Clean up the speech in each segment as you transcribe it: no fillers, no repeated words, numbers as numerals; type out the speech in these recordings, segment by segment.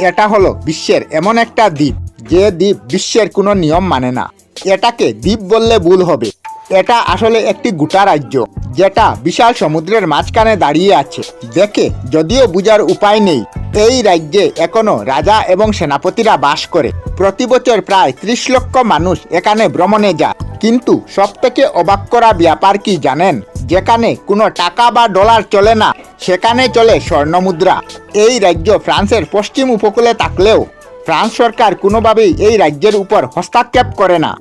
এটা হলো বিশ্বের এমন একটা দ্বীপ যে দ্বীপ বিশ্বের কোনো নিয়ম মানে না। এটাকে দ্বীপ বললে ভুল হবে। এটা আসলে একটি গোটা রাজ্য যেটা বিশাল সমুদ্রের মাঝখানে দাঁড়িয়ে আছে। দেখে যদিও বোঝার উপায় নেই, এই রাজ্যে এখনো রাজা এবং সেনাপতিরা বাস করে। প্রতি বছর প্রায় 30 লক্ষ মানুষ এখানে ভ্রমণে যায়। কিন্তু সবথেকে অবাক করা ব্যাপার কি জানেন? যেখানে কোনো টাকা বা ডলার চলে না, সেখানে চলে স্বর্ণমুদ্রা। এই রাজ্য ফ্রান্সের পশ্চিম উপকূলে থাকলেও ফ্রান্স সরকার কোনোভাবেই এই রাজ্যের উপর হস্তক্ষেপ করে না।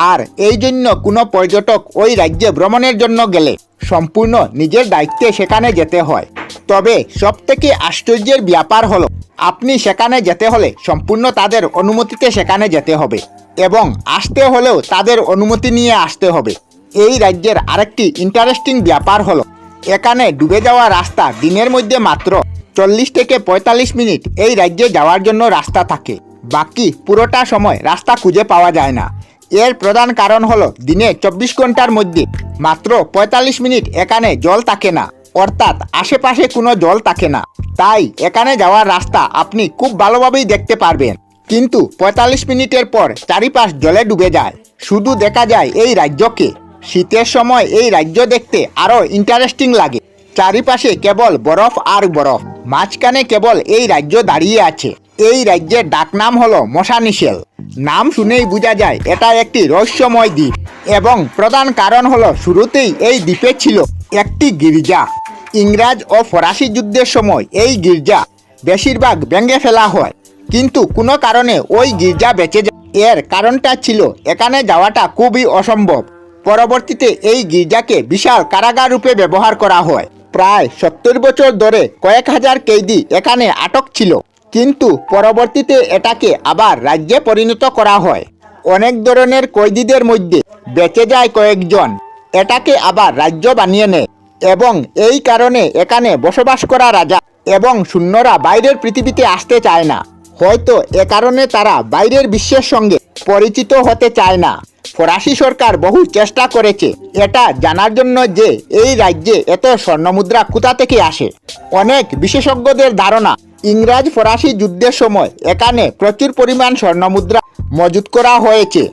আর এই জন্য কোনো পর্যটক ওই রাজ্যে ভ্রমণের জন্য গেলে সম্পূর্ণ নিজের দায়িত্বে সেখানে যেতে হয়। তবে সবথেকে আশ্চর্যের ব্যাপার হলো, আপনি সেখানে যেতে হলে সম্পূর্ণ তাদের অনুমতিতে সেখানে যেতে হবে এবং আসতে হলেও তাদের অনুমতি নিয়ে আসতে হবে। এই রাজ্যের আরেকটি ইন্টারেস্টিং ব্যাপার হলো, এখানে ডুবে যাওয়া রাস্তা দিনের মধ্যে মাত্র 40 থেকে 45 মিনিট এই রাজ্যে যাওয়ার জন্য রাস্তা থাকে। বাকি পুরোটা সময় রাস্তা খুঁজে পাওয়া যায় না। এর প্রধান কারণ হলো দিনে 24 ঘন্টার মধ্যে মাত্র 45 মিনিট এখানে জল থাকে না, অর্থাৎ আশেপাশে কোনো জল থাকে না। তাই এখানে যাওয়ার রাস্তা আপনি খুব ভালোভাবেই দেখতে পারবেন, কিন্তু 45 মিনিটের পর চারিপাশ জলে ডুবে যায়। শুধু দেখা যায় এই রাজ্যকে। শীতের সময় এই রাজ্য দেখতে আরও ইন্টারেস্টিং লাগে। চারিপাশে কেবল বরফ আর বরফ, মাঝখানে কেবল এই রাজ্য দাঁড়িয়ে আছে। এই রাজ্যের ডাকনাম হলো মশানিশেল। নাম শুনেই বোঝা যায় এটা একটি রহস্যময় দ্বীপ এবং প্রধান কারণ হলো শুরুতেই এই দ্বীপে ছিল একটি গির্জা। ইংরেজ ও ফরাসি যুদ্ধের সময় এই গির্জা বেশিরভাগ ভেঙে ফেলা হয়, কিন্তু কোনো কারণে ওই গির্জা বেঁচে যায়। এর কারণটা ছিল এখানে যাওয়াটা খুবই অসম্ভব। পরবর্তীতে এই গির্জাকে বিশাল কারাগার রূপে ব্যবহার করা হয়। প্রায় 70 বছর ধরে কয়েক হাজার কয়েদি এখানে আটক ছিল, কিন্তু পরবর্তীতে এটাকে আবার রাজ্যে পরিণত করা হয়। অনেক ধরনের কয়েদিদের মধ্যে বেঁচে যায় কয়েকজন, এটাকে আবার রাজ্য বানিয়ে নেয় এবং এই কারণে এখানে বসবাস করা রাজা এবং সৈন্যরা বাইরের পৃথিবীতে আসতে চায় না। হয়তো এ কারণে তারা বাইরের বিশ্বের সঙ্গে পরিচিত হতে চায় না। ফরাসি সরকার বহু চেষ্টা করেছে এটা জানার জন্য যে এই রাজ্যে এত স্বর্ণমুদ্রা কোথা থেকে আসে। অনেক বিশেষজ্ঞদের ধারণা, ইংরেজ ফরাসি যুদ্ধের সময় এখানে প্রচুর পরিমাণ স্বর্ণমুদ্রা মজুত করা হয়েছে।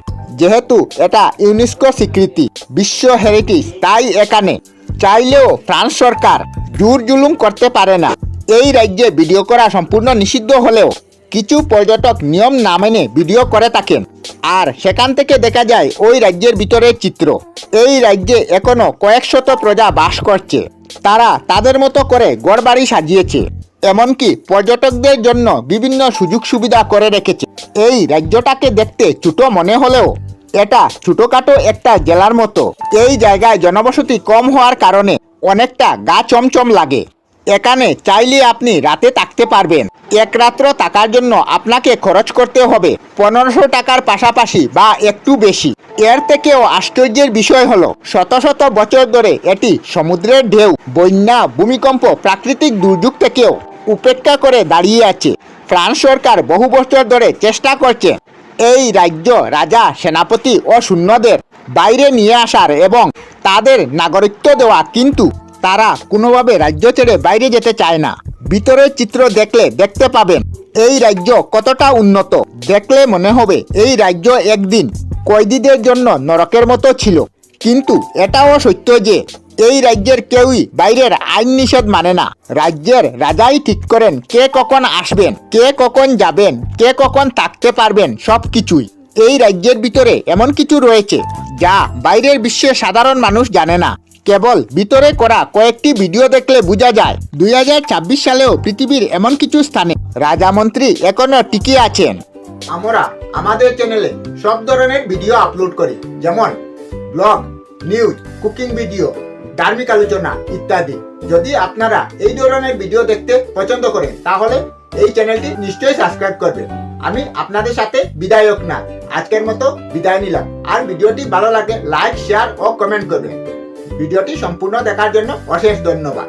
যেহেতু এটা ইউনেস্কো স্বীকৃতি বিশ্ব হেরিটেজ, তাই এখানে চাইলেও ফ্রান্স সরকার জোর জুলুম করতে পারে না। এই রাজ্যে ভিডিও করা সম্পূর্ণ নিষিদ্ধ হলেও কিছু পর্যটক নিয়ম না মেনে ভিডিও করে থাকেন, আর সেখান থেকে দেখা যায় ওই রাজ্যের ভিতরের চিত্র। এই রাজ্যে এখনো কয়েক শত প্রজা বাস করছে। তারা তাদের মতো করে ঘরবাড়ি সাজিয়েছে, এমনকি পর্যটকদের জন্য বিভিন্ন সুযোগ সুবিধা করে রেখেছে। এই রাজ্যটাকে দেখতে ছোট মনে হলেও এটা ছোটখাটো একটা জেলার মতো। এই জায়গায় জনবসতি কম হওয়ার কারণে অনেকটা গা চমচম লাগে। এখানে চাইলে আপনি রাতে থাকতে পারবেন। এক রাত্র থাকার জন্য আপনাকে খরচ করতে হবে 1500 টাকার পাশাপাশি বা একটু বেশি। এর থেকেও আশ্চর্যের বিষয় হলো, শত শত বছর ধরে এটি সমুদ্রের ঢেউ, বন্যা, ভূমিকম্প, প্রাকৃতিক দুর্যোগ থেকেও উপেক্ষা করে দাঁড়িয়ে আছে। ফ্রান্স সরকার বহু বছর ধরে চেষ্টা করছে এই রাজ্য রাজা, সেনাপতি ও সৈন্যদের বাইরে নিয়ে আসার এবং তাদের নাগরিকত্ব দেওয়া, কিন্তু তারা কোনোভাবে রাজ্য ছেড়ে বাইরে যেতে চায় না। ভিতরের চিত্র দেখলে দেখতে পাবেন এই রাজ্য কতটা উন্নত। দেখলে মনে হবে এই রাজ্য একদিন কয়েদিদের জন্য নরকের মতো ছিল। কিন্তু এটাও সত্য যে এই রাজ্যের কেউই বাইরের আইন নিষেধ মানে না। রাজ্যের রাজাই ঠিক করেন কে কখন আসবেন, কে কখন যাবেন, কে কখন থাকতে পারবেন, সব কিছুই। এই রাজ্যের ভিতরে এমন কিছু রয়েছে যা বাইরের বিশ্বের সাধারণ মানুষ জানে না। কেবল ভিতরে করা কয়েকটি ভিডিও দেখলে বোঝা যায় 2026 সালেও পৃথিবীর এমন কিছু স্থানে রাজামন্ত্রী এখনো টিকে আছেন। আমরা আমাদের চ্যানেলে সব ধরনের ভিডিও আপলোড করি, যেমন ব্লগ, নিউজ, কুকিং ভিডিও, ধার্মিক আলোচনা ইত্যাদি। যদি আপনারা এই ধরনের ভিডিও দেখতে পছন্দ করেন তাহলে এই চ্যানেলটি নিশ্চয়ই সাবস্ক্রাইব করবেন। আমি আপনাদের সাথে বিদায়ক না, আজকের মতো বিদায় নিলাম। আর ভিডিওটি ভালো লাগে লাইক, শেয়ার ও কমেন্ট করবেন। ভিডিওটি সম্পূর্ণ দেখার জন্য অশেষ ধন্যবাদ।